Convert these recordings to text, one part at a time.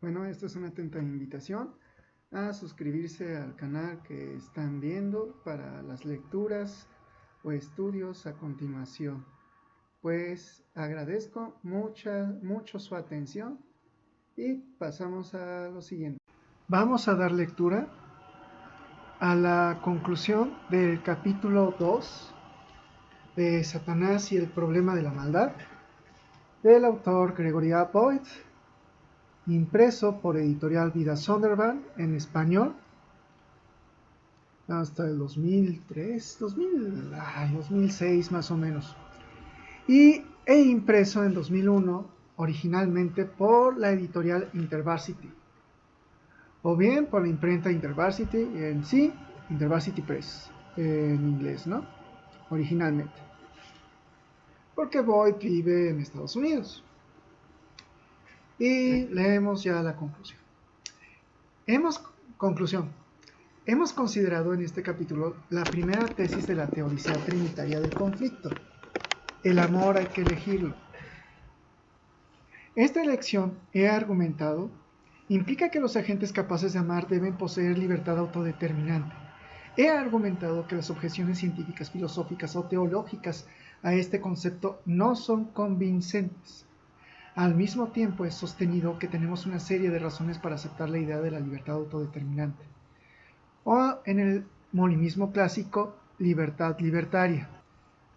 Bueno, esta es una atenta invitación a suscribirse al canal que están viendo para las lecturas o estudios a continuación. Pues agradezco mucho su atención y pasamos a lo siguiente. Vamos a dar lectura a la conclusión del capítulo 2 de Satanás y el problema de la maldad, del autor Gregory A. Boyd, impreso por Editorial Vida Sondervan en español hasta el 2006 más o menos, e impreso en 2001 originalmente por la editorial InterVarsity, o bien por la imprenta InterVarsity en sí, InterVarsity Press en inglés, ¿no? Originalmente, porque Boyd vive en Estados Unidos. Y leemos ya la conclusión. Hemos considerado en este capítulo la primera tesis de la teodicea trinitaria del conflicto. El amor hay que elegirlo. Esta elección, he argumentado, implica que los agentes capaces de amar deben poseer libertad autodeterminante. He argumentado que las objeciones científicas, filosóficas o teológicas a este concepto no son convincentes. Al mismo tiempo he sostenido que tenemos una serie de razones para aceptar la idea de la libertad autodeterminante, o en el molinismo clásico, libertad libertaria.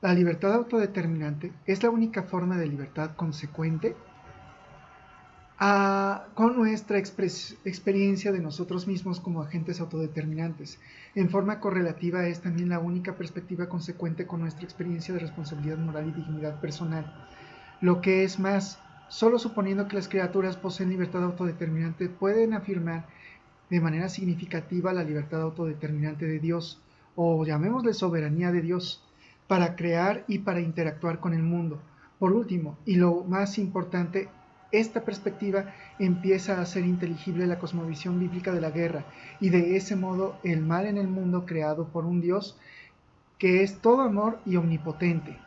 La libertad autodeterminante es la única forma de libertad consecuente con nuestra experiencia de nosotros mismos como agentes autodeterminantes. En forma correlativa es también la única perspectiva consecuente con nuestra experiencia de responsabilidad moral y dignidad personal. Lo que es más, solo suponiendo que las criaturas poseen libertad autodeterminante pueden afirmar de manera significativa la libertad autodeterminante de Dios, o llamémosle soberanía de Dios, para crear y para interactuar con el mundo. Por último, y lo más importante, esta perspectiva empieza a ser inteligible la cosmovisión bíblica de la guerra, y de ese modo el mal en el mundo creado por un Dios que es todo amor y omnipotente.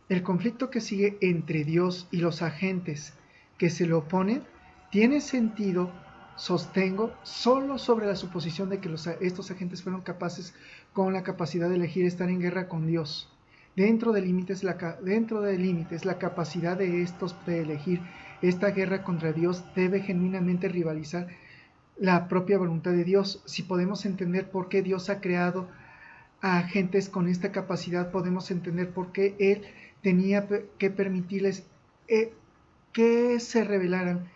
El conflicto que sigue entre Dios y los agentes que se le oponen tiene sentido, sostengo, solo sobre la suposición de que estos agentes fueron capaces, con la capacidad de elegir, estar en guerra con Dios. Dentro de límites, la capacidad de estos de elegir esta guerra contra Dios debe genuinamente rivalizar la propia voluntad de Dios. Si podemos entender por qué Dios ha creado a agentes con esta capacidad, podemos entender por qué Él tenía que permitirles que se rebelaran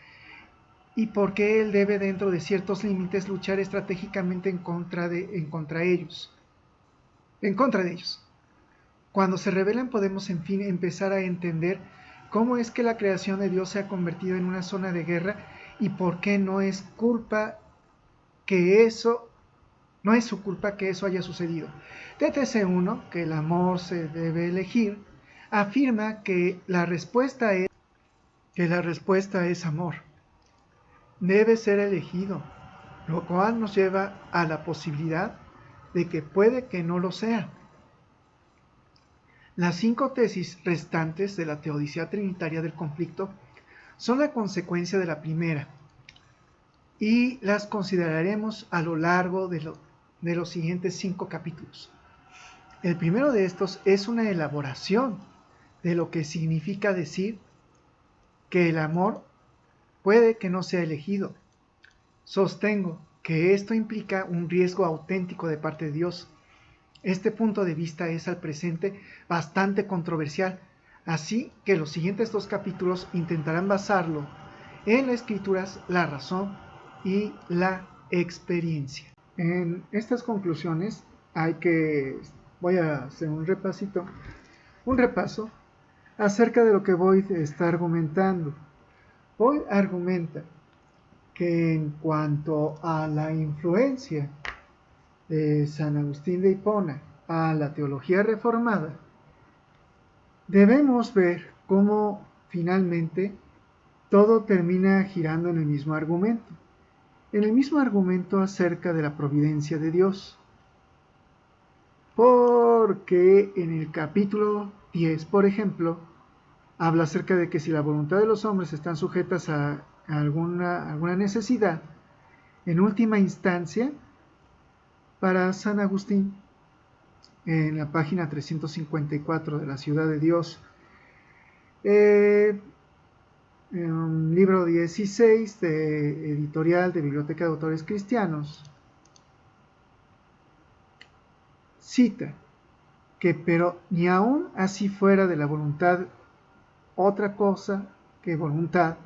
y por qué Él debe, dentro de ciertos límites, luchar estratégicamente en contra de ellos. Cuando se rebelan podemos, en fin, empezar a entender cómo es que la creación de Dios se ha convertido en una zona de guerra y por qué no es su culpa que eso haya sucedido. TTC 1, que el amor se debe elegir, afirma que la respuesta es amor. Debe ser elegido, lo cual nos lleva a la posibilidad de que puede que no lo sea. Las 5 tesis restantes de la teodicea trinitaria del conflicto son la consecuencia de la primera, y las consideraremos a lo largo de los siguientes 5 capítulos. El primero de estos es una elaboración de lo que significa decir que el amor puede que no sea elegido. Sostengo que esto implica un riesgo auténtico de parte de Dios. Este punto de vista es al presente bastante controversial, así que los siguientes 2 capítulos intentarán basarlo en las escrituras, la razón y la experiencia. En estas conclusiones voy a hacer un repaso acerca de lo que Boyd está argumentando. Boyd argumenta que en cuanto a la influencia de San Agustín de Hipona a la teología reformada, debemos ver cómo finalmente todo termina girando en el mismo argumento. En el mismo argumento acerca de la providencia de Dios. Porque en el capítulo 10, por ejemplo, habla acerca de que si la voluntad de los hombres están sujetas a alguna necesidad, en última instancia, para San Agustín, en la página 354 de La Ciudad de Dios, libro 16 de editorial de Biblioteca de Autores Cristianos, cita que pero ni aun así fuera de la voluntad otra cosa que voluntad,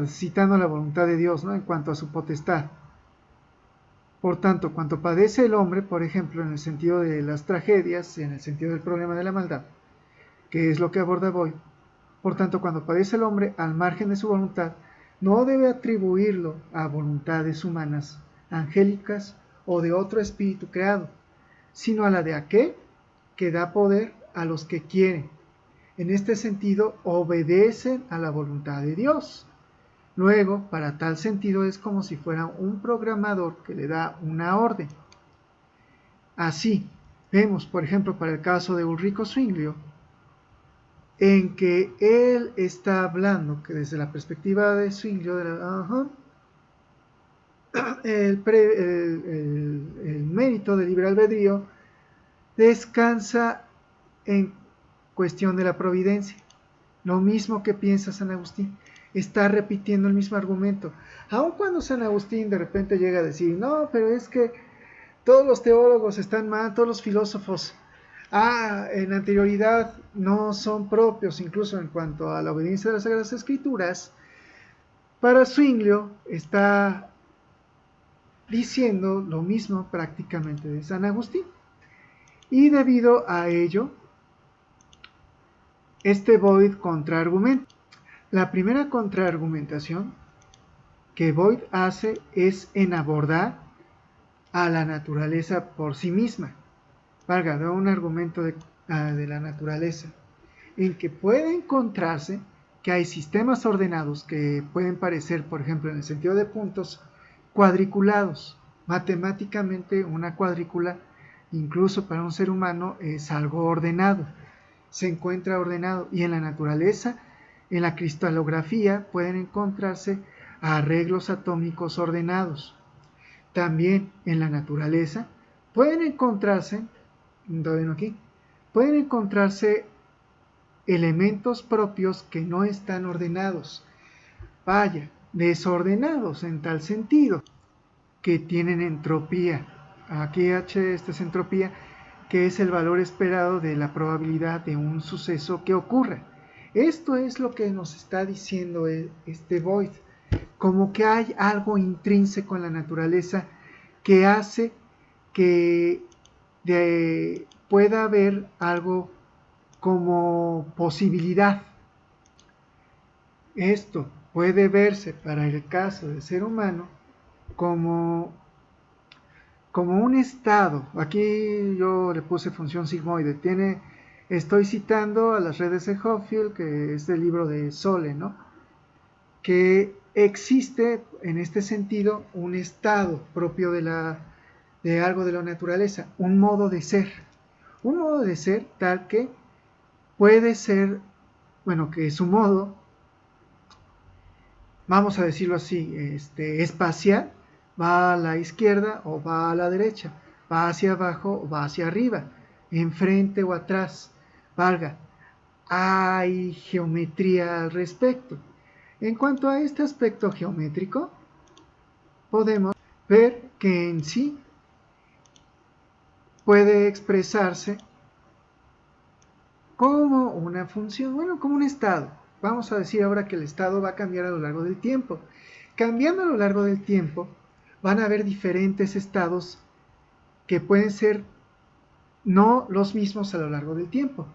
citando la voluntad de Dios, ¿no?, en cuanto a su potestad. Por tanto, cuanto padece el hombre, por ejemplo, en el sentido de las tragedias, en el sentido del problema de la maldad, que es lo que aborda hoy, por tanto, cuando padece el hombre al margen de su voluntad, no debe atribuirlo a voluntades humanas, angélicas o de otro espíritu creado, sino a la de aquel que da poder a los que quieren. En este sentido, obedecen a la voluntad de Dios. Luego, para tal sentido, es como si fuera un programador que le da una orden. Así, vemos, por ejemplo, para el caso de Ulrico Zwinglio, en que él está hablando que desde la perspectiva de Zwinglio, el mérito del libre albedrío descansa en cuestión de la providencia. Lo mismo que piensa San Agustín, está repitiendo el mismo argumento, aun cuando San Agustín de repente llega a decir, no, pero es que todos los teólogos están mal, todos los filósofos en anterioridad no son propios, incluso en cuanto a la obediencia de las Sagradas Escrituras. Para Zwinglio está diciendo lo mismo prácticamente de San Agustín, y debido a ello Boyd contraargumenta. La primera contraargumentación que Boyd hace es en abordar a la naturaleza por sí misma. Da un argumento de la naturaleza, en que puede encontrarse que hay sistemas ordenados que pueden parecer, por ejemplo, en el sentido de puntos, cuadriculados. Matemáticamente, una cuadrícula, incluso para un ser humano, es algo ordenado, se encuentra ordenado, y en la naturaleza, en la cristalografía, pueden encontrarse arreglos atómicos ordenados. También en la naturaleza pueden encontrarse elementos propios que no están ordenados, desordenados en tal sentido que tienen entropía. Aquí H, esta es entropía, que es el valor esperado de la probabilidad de un suceso que ocurra. Esto es lo que nos está diciendo Boyd, como que hay algo intrínseco en la naturaleza que hace que pueda haber algo como posibilidad. Esto puede verse para el caso del ser humano como un estado. Aquí yo le puse función sigmoide. Estoy citando a las redes de Hopfield, que es del libro de Sole, ¿no?, que existe en este sentido un estado propio de algo de la naturaleza, un modo de ser tal que puede ser, que su modo, vamos a decirlo así, espacial, va a la izquierda o va a la derecha, va hacia abajo o va hacia arriba, enfrente o atrás. Hay geometría al respecto. En cuanto a este aspecto geométrico, podemos ver que en sí puede expresarse como una función, como un estado. Vamos a decir ahora que el estado va a cambiar a lo largo del tiempo. Cambiando a lo largo del tiempo, van a haber diferentes estados que pueden ser no los mismos a lo largo del tiempo.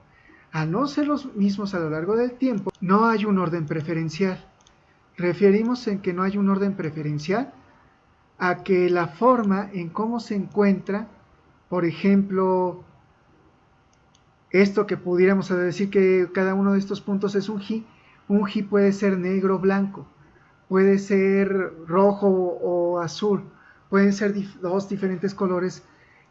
Al no ser los mismos a lo largo del tiempo, no hay un orden preferencial. Referimos en que no hay un orden preferencial a que la forma en cómo se encuentra, por ejemplo, esto que pudiéramos decir que cada uno de estos puntos es un ji puede ser negro o blanco, puede ser rojo o azul, pueden ser dos diferentes colores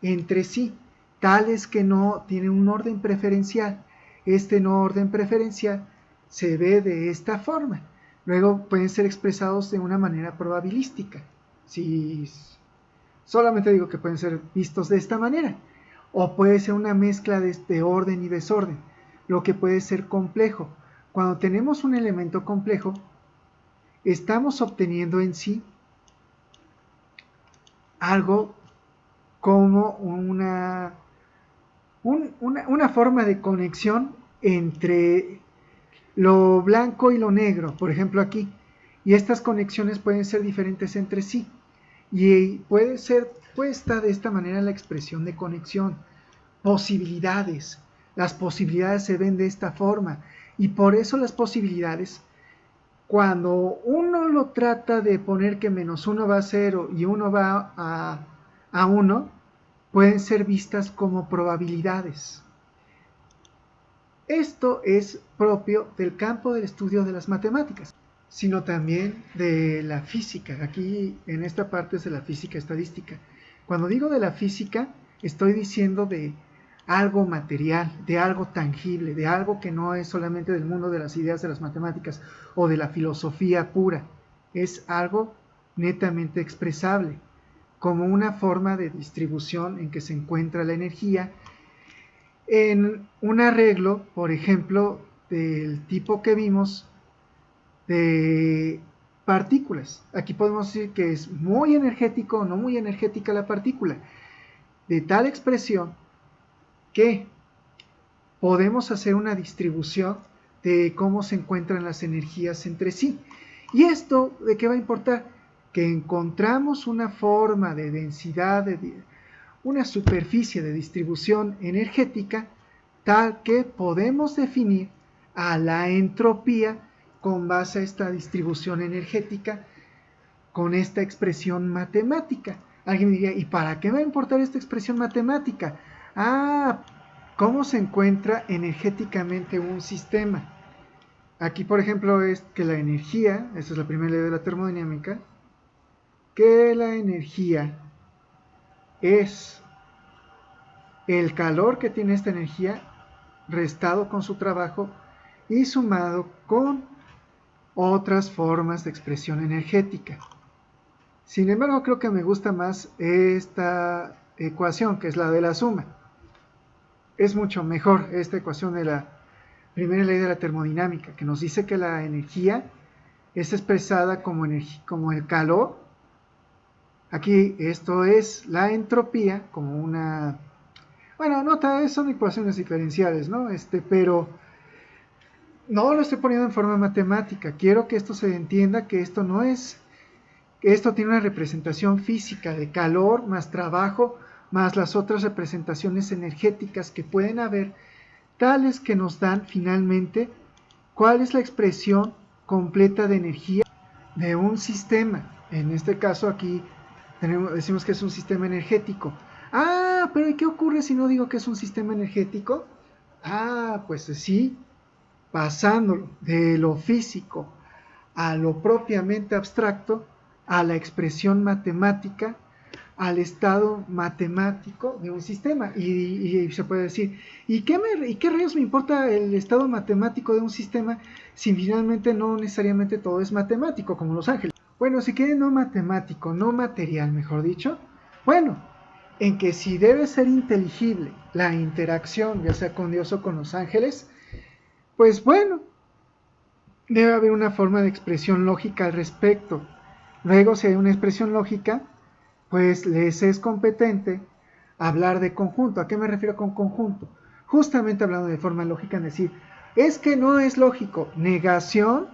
entre sí, tales que no tienen un orden preferencial. Este no orden preferencial se ve de esta forma. Luego pueden ser expresados de una manera probabilística. Si solamente digo que pueden ser vistos de esta manera. O puede ser una mezcla de orden y desorden, lo que puede ser complejo. Cuando tenemos un elemento complejo, estamos obteniendo en sí algo como una forma de conexión entre lo blanco y lo negro, por ejemplo aquí. Y estas conexiones pueden ser diferentes entre sí. Y puede ser puesta de esta manera la expresión de conexión. Posibilidades. Las posibilidades se ven de esta forma. Y por eso las posibilidades, cuando uno lo trata de poner que -1 va a 0 y 1 va a 1, pueden ser vistas como probabilidades. Esto es propio del campo del estudio de las matemáticas, sino también de la física. Aquí en esta parte es de la física estadística. Cuando digo de la física, estoy diciendo de algo material, de algo tangible, de algo que no es solamente del mundo de las ideas de las matemáticas o de la filosofía pura. Es algo netamente expresable, como una forma de distribución en que se encuentra la energía en un arreglo, por ejemplo, del tipo que vimos de partículas. Aquí podemos decir que es muy energético o no muy energética la partícula, de tal expresión que podemos hacer una distribución de cómo se encuentran las energías entre sí. ¿Y esto de qué va a importar? Que encontramos una forma de densidad, una superficie de distribución energética tal que podemos definir a la entropía con base a esta distribución energética con esta expresión matemática. Alguien diría, ¿y para qué va a importar esta expresión matemática? ¿Cómo se encuentra energéticamente un sistema? Aquí, por ejemplo, es que la energía, esta es la primera ley de la termodinámica, que la energía es el calor que tiene esta energía restado con su trabajo y sumado con otras formas de expresión energética. Sin embargo, creo que me gusta más esta ecuación, que es la de la suma. Es mucho mejor esta ecuación de la primera ley de la termodinámica, que nos dice que la energía es expresada como el calor. Aquí esto es la entropía, como una... Bueno, no, tal vez son ecuaciones diferenciales, ¿no? Pero no lo estoy poniendo en forma matemática. Quiero que esto se entienda que esto no es... Esto tiene una representación física de calor más trabajo, más las otras representaciones energéticas que pueden haber, tales que nos dan finalmente cuál es la expresión completa de energía de un sistema. En este caso aquí decimos que es un sistema energético. Pero ¿y qué ocurre si no digo que es un sistema energético? Pues sí, pasándolo de lo físico a lo propiamente abstracto, a la expresión matemática, al estado matemático de un sistema. Y se puede decir, ¿y qué rayos me importa el estado matemático de un sistema si finalmente no necesariamente todo es matemático, como los ángeles? Bueno, si quiere no matemático, no material, mejor dicho. Bueno, en que si debe ser inteligible la interacción, ya sea con Dios o con los ángeles, pues bueno, debe haber una forma de expresión lógica al respecto. Luego, si hay una expresión lógica, pues les es competente hablar de conjunto. ¿A qué me refiero con conjunto? Justamente hablando de forma lógica, en decir, es que no es lógico. Negación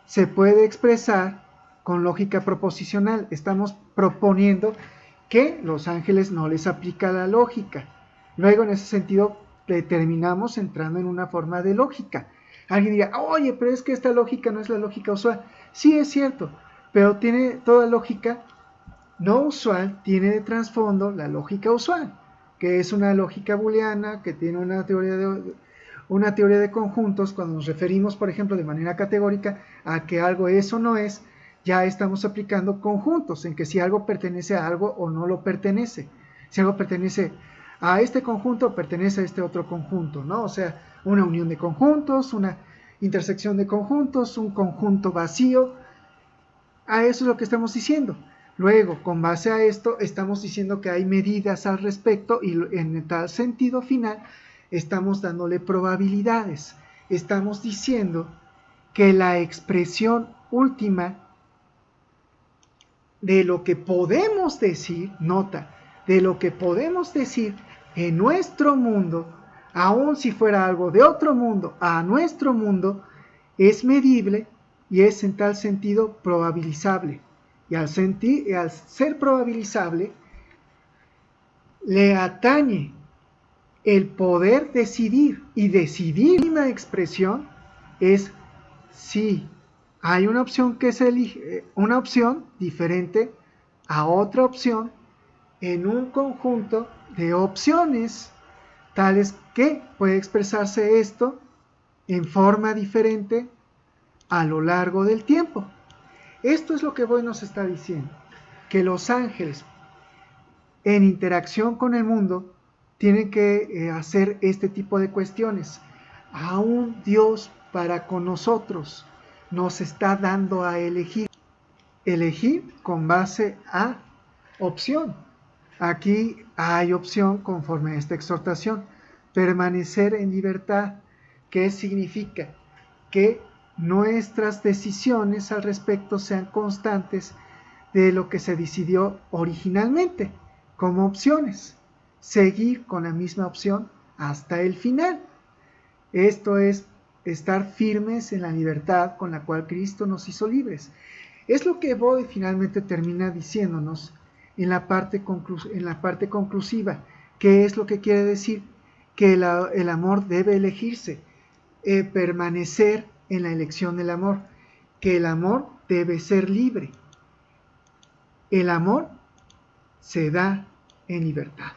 se puede expresar con lógica proposicional. Estamos proponiendo que los ángeles no les aplica la lógica. Luego, en ese sentido, terminamos entrando en una forma de lógica. Alguien dirá, oye, pero es que esta lógica no es la lógica usual. Sí, es cierto, pero tiene toda lógica no usual, tiene de trasfondo la lógica usual, que es una lógica booleana, que tiene una teoría de conjuntos. Cuando nos referimos, por ejemplo, de manera categórica a que algo es o no es, ya estamos aplicando conjuntos, en que si algo pertenece a algo o no lo pertenece. Si algo pertenece a este conjunto, pertenece a este otro conjunto, ¿no? O sea, una unión de conjuntos, intersección de conjuntos, un conjunto vacío. A eso es lo que estamos diciendo. Luego, con base a esto, estamos diciendo que hay medidas al respecto y en tal sentido final estamos dándole probabilidades. Estamos diciendo que la expresión última de lo que podemos decir, nota, de lo que podemos decir en nuestro mundo, aun si fuera algo de otro mundo a nuestro mundo, es medible y es en tal sentido probabilizable. Y al ser probabilizable, le atañe el poder decidir, y decidir una expresión es si hay una opción que se elige, una opción diferente a otra opción en un conjunto de opciones, tales que puede expresarse esto en forma diferente a lo largo del tiempo. Esto es lo que Boy nos está diciendo, que los ángeles en interacción con el mundo tienen que hacer este tipo de cuestiones. Aún Dios para con nosotros nos está dando a elegir. Elegir con base a opción. Aquí hay opción conforme a esta exhortación. Permanecer en libertad. ¿Qué significa? Que nuestras decisiones al respecto sean constantes de lo que se decidió originalmente como opciones. Seguir con la misma opción hasta el final. Esto es estar firmes en la libertad con la cual Cristo nos hizo libres. Es lo que Boyd finalmente termina diciéndonos en la parte conclusiva. ¿Qué es lo que quiere decir? Que el amor debe elegirse, permanecer en la elección del amor, que el amor debe ser libre. El amor se da en libertad.